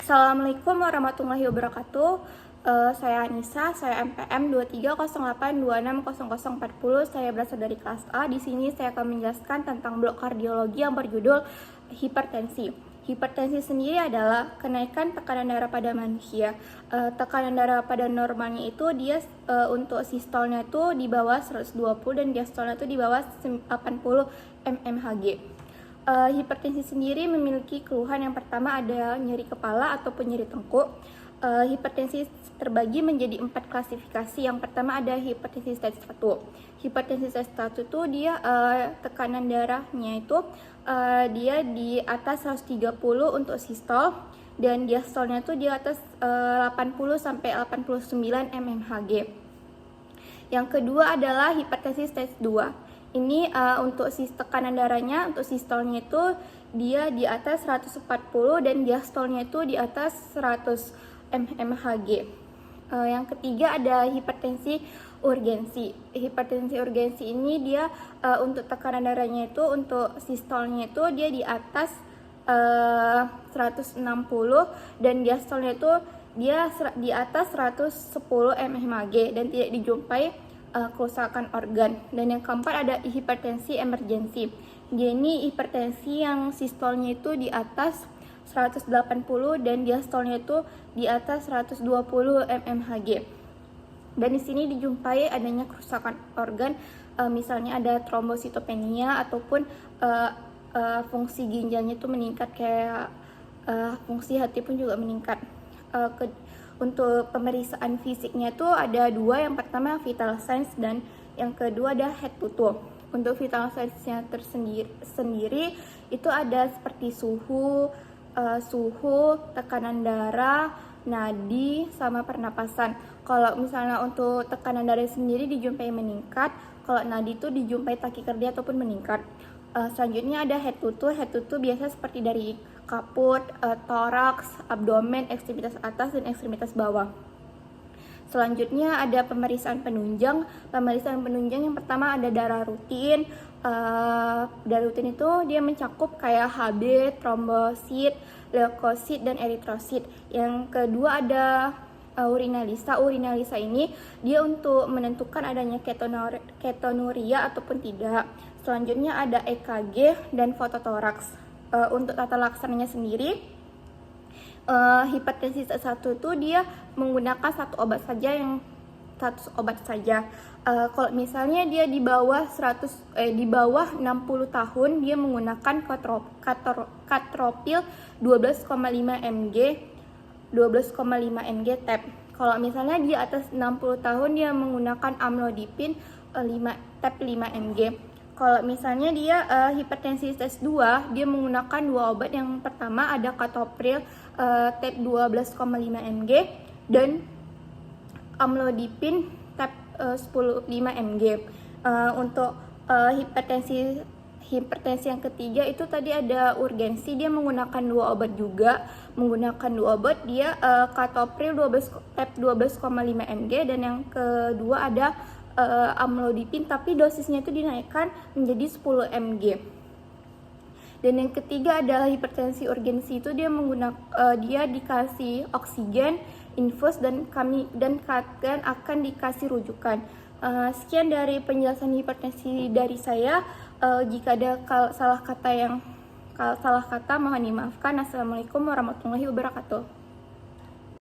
Assalamualaikum warahmatullahi wabarakatuh. Saya Anissa, saya MPM 2308260040. Saya berasal dari kelas A. Di sini saya akan menjelaskan tentang blok kardiologi yang berjudul hipertensi. Hipertensi sendiri adalah kenaikan tekanan darah pada manusia. Tekanan darah pada normalnya itu dia untuk sistolnya itu di bawah 120 dan diastolnya itu di bawah 80 mmHg. Hipertensi sendiri memiliki keluhan. Yang pertama ada nyeri kepala ataupun nyeri tengkuk. Hipertensi terbagi menjadi 4 klasifikasi. Yang pertama ada hipertensi stage 1. Hipertensi stage 1 itu dia tekanan darahnya itu dia di atas 130 untuk sistol dan diastolnya itu di atas 80 sampai 89 mmHg. Yang kedua adalah hipertensi stage 2. Ini untuk tekanan darahnya, untuk sistolnya itu dia di atas 140 dan diastolnya itu di atas 100 mmHg. Yang ketiga ada hipertensi urgensi. Hipertensi urgensi ini dia untuk tekanan darahnya itu, untuk sistolnya itu dia di atas 160 dan diastolnya itu dia di atas 110 mmHg dan tidak dijumpai kerusakan organ. Dan yang keempat ada hipertensi emergensi. Dia ini hipertensi yang sistolnya itu di atas 180 dan diastolnya itu di atas 120 mmHg. Dan di sini dijumpai adanya kerusakan organ, misalnya ada trombositopenia ataupun fungsi ginjalnya itu meningkat, kayak fungsi hati pun juga meningkat. Untuk pemeriksaan fisiknya itu ada dua. Yang pertama vital signs dan yang kedua ada head to toe. Untuk vital signs-nya tersendiri itu ada seperti suhu, tekanan darah, nadi, sama pernapasan. Kalau misalnya untuk tekanan darah sendiri dijumpai meningkat, kalau nadi itu dijumpai takikardia ataupun meningkat. Selanjutnya ada head to toe. Head to toe biasa seperti dari kaput, toraks, abdomen, ekstremitas atas dan ekstremitas bawah. Selanjutnya ada pemeriksaan penunjang. Pemeriksaan penunjang yang pertama ada darah rutin. Darah rutin itu dia mencakup kayak HB, trombosit, leukosit, dan eritrosit. Yang kedua ada urinalisa. Urinalisa ini dia untuk menentukan adanya ketonuria ataupun tidak. Selanjutnya ada EKG dan fototoraks. Untuk tata laksananya sendiri, hipertensi 1 itu dia menggunakan satu obat saja. Kalau misalnya dia di bawah 60 tahun, dia menggunakan katropil 12,5 mg tab. Kalau misalnya di atas 60 tahun, dia menggunakan amlodipin 5 mg. Kalau misalnya dia hipertensi stage 2, dia menggunakan dua obat. Yang pertama ada katopril tab 12,5 mg dan amlodipin tab 5 mg. Untuk hipertensi yang ketiga itu tadi ada urgensi. Dia menggunakan dua obat juga. Dia katopril tab 12,5 mg dan yang kedua ada amlodipin, tapi dosisnya itu dinaikkan menjadi 10 mg. Dan yang ketiga adalah hipertensi urgensi. Itu dia dikasih oksigen infus dan kalian akan dikasih rujukan. Sekian dari penjelasan hipertensi dari saya. Jika ada salah kata mohon dimaafkan. Assalamualaikum warahmatullahi wabarakatuh.